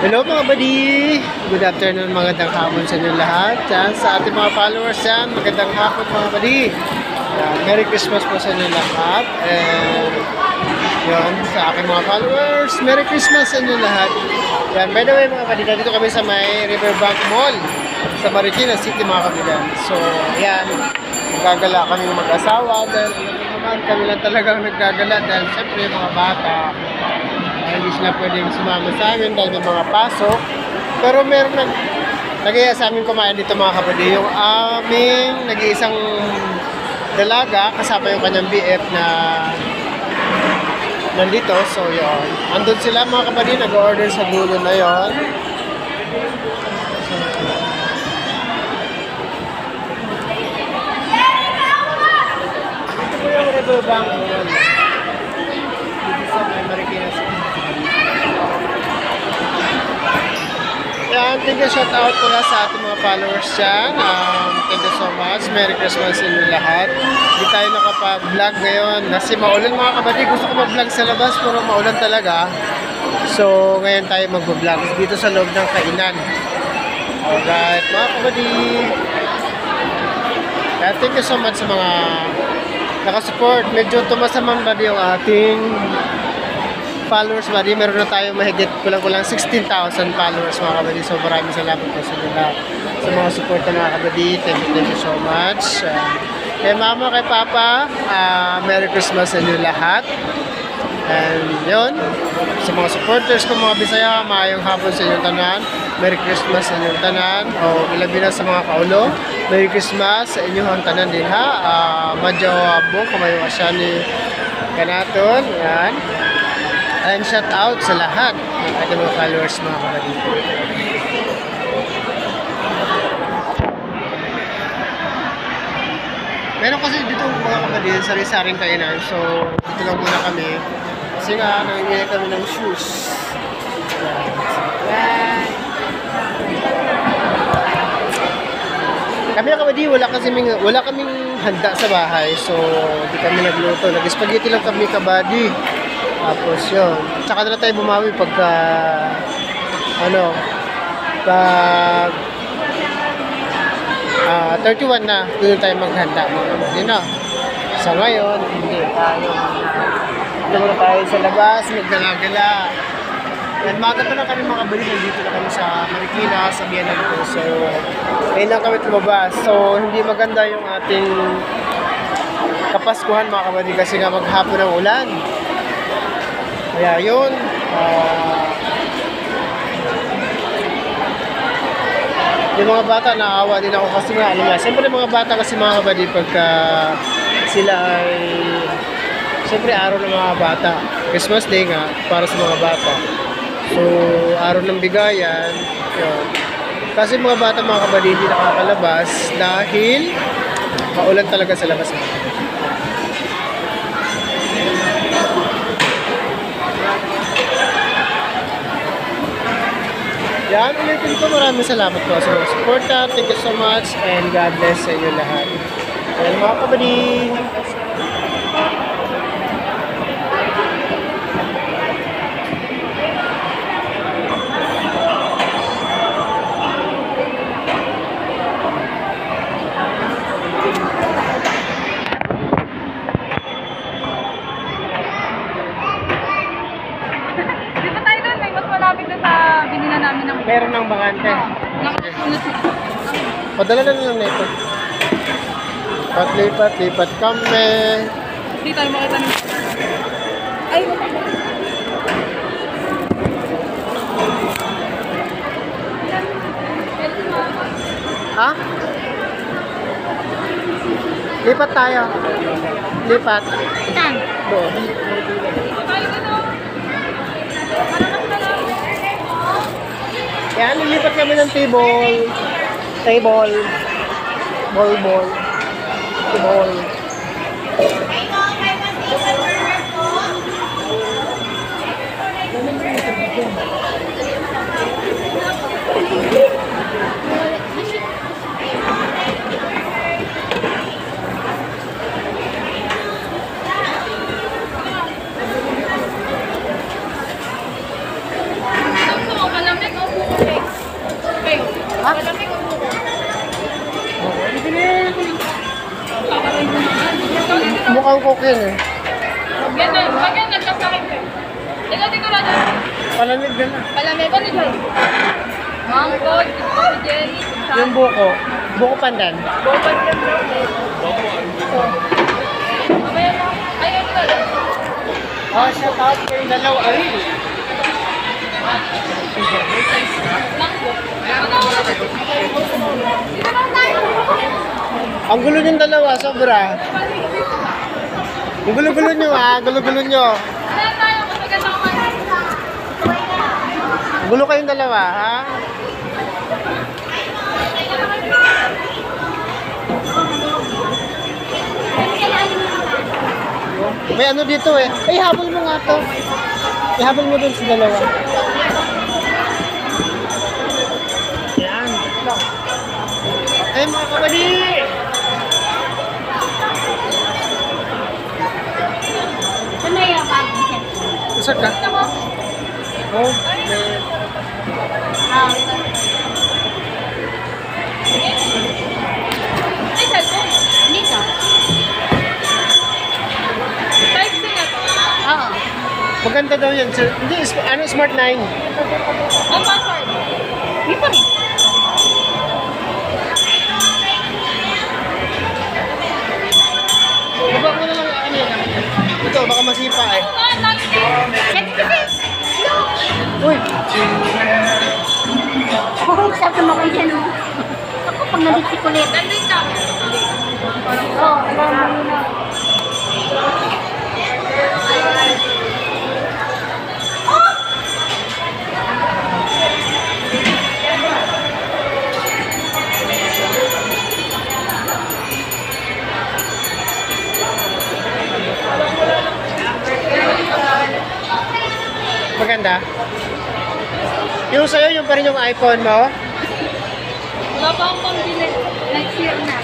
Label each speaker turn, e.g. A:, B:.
A: Hello mga buddy! Good afternoon, magandang hapon sa inyo lahat. Yan, sa ating mga followers yan, magandang hapon mga buddy. Yan, Merry Christmas po sa inyo lahat. And yun, sa aking mga followers, Merry Christmas sa inyo lahat. Yan, by the way mga buddy, dito kami sa may Riverbank Mall sa Marikina City mga kabigan. So, yan, nagagala kami mag-asawa dahil alam mo naman, kami lang talagang naggagala dahil siyempre mga bata. Hindi sila pwedeng sumama sa amin dahil may mga pasok. Pero meron nag-iya sa amin kumain dito mga kapatid. Yung aming nag-iisang dalaga, kasama yung kanyang BF na nandito. So yun. Andun sila mga kapatid, nag-order sa dulo na yun. Ito po yung Riverbank Mall. Dito sa Marikina City. Yan, thank you, shout out pula sa ating mga followers dyan. Thank you so much. Merry Christmas sa inyo lahat. Hindi tayo nakapag-vlog ngayon kasi maulan mga kapatid. Gusto ko mag-vlog sa labas pero maulan talaga. So, ngayon tayo mag-vlog dito sa loob ng kainan. Alright, mga kapatid. Thank you so much sa mga nakasupport. Medyo tumas naman ba yung ating followers buddy, meron na tayo mahigit kulang-kulang 16,000 followers mga kabady. So maraming salamat po sa nila sa mga support na mga kabady. Thank you so much. Kay mama, kay papa, Merry Christmas sa inyo lahat. And yun, sa mga supporters ko mga Bisaya, maayong hapon sa inyong tanan. Merry Christmas sa inyong tanan. O ilabi na sa mga kaulo, Merry Christmas sa inyong tanan din ha. Madyo abo, kumayo asya ni Kanaton. Yan. And shout out sa lahat ng ating mga followers mga kapatid. Meron kasi dito mga kapatid, sari-saring kainan. So, dito lang muna kami. Kasi nga, nangyayari kami ng shoes. Yan. Kami mga kapatid, wala kaming handa sa bahay. So, di kami nagluto. Nag-spaghetti lang kami kabady. Tapos yun. Tsaka na tayo bumawi pagka pag 31 na, doon tayo maghanda. Yun na. Sa ngayon, hindi tayo. Ito muna tayo sa labas, magdalagala. Yan, maga pa lang kami mga kabali. Nandito na kami sa Marikina, sa Bienal ko. So, ayun lang kami tumabas. So, hindi maganda yung ating kapaskuhan mga kabali kasi nga maghapon ng ulan. Kaya yun, yung mga bata naawa din ako kasi nga, siyempre mga bata kasi mga kabady pagka sila ay, siyempre araw ng mga bata, Christmas Day nga, para sa mga bata. So, araw ng bigayan, yun. Kasi mga bata mga kabady hindi nakakalabas dahil maulan talaga sa labas. Yan, ulitin ko, maraming salamat po sa mga supporta. Thank you so much and God bless sa inyo lahat. Ayan mga kabady. Meron ng bakante. Padala na lang na ito. Lipat kami.
B: Hindi tayo makita nito. Ay!
A: Ha? Lipat tayo. Lipat.
B: Saan?
A: Doon. Yan, lilipat kami ng table. Ball. mukhang coke yan eh.
B: Yan na, pag yan nagkasakit eh. Ikaw, di ko lang dyan.
A: Palamig na lang.
B: Palamay ba ni Joy? Mango, strawberry jelly,
A: Yung buko. Buko pandan.
B: boban ka bro. Mamaya na. Ayun na lang.
A: Oh, shout out kayong dalawa. Ay,
B: Mango. Dito na tayo.
A: ang gulo yung dalawa, sobra. Ang gulo-gulo nyo ha, gulo-gulo nyo.
B: Wala tayo. Maganda ko man.
A: Gulo kayong dalawa, ha? May ano dito eh. Ay, habol mo nga to. Ihabol mo dun sa dalawa. Yan. Ay, mga kabali! Usap ka? Oh, may...
B: Ay, cellphone. Dito. Type C na to. Oo.
A: Maganda daw yan. Sir. Hindi, ano, Smart 9.
B: Ang password. Hindi pa rin.
A: Baba mo na lang ano yan. Ito, baka masipa eh. Uy!
C: Oo, sabi mo kayo dyan. Ako pag nalipik ulit.
B: Nandun ka.
C: Oo, alam mo na.
A: Maganda. Yung sa'yo, yung pa rin yung iPhone mo.
B: Wala pa akong pambili.
C: Next year na.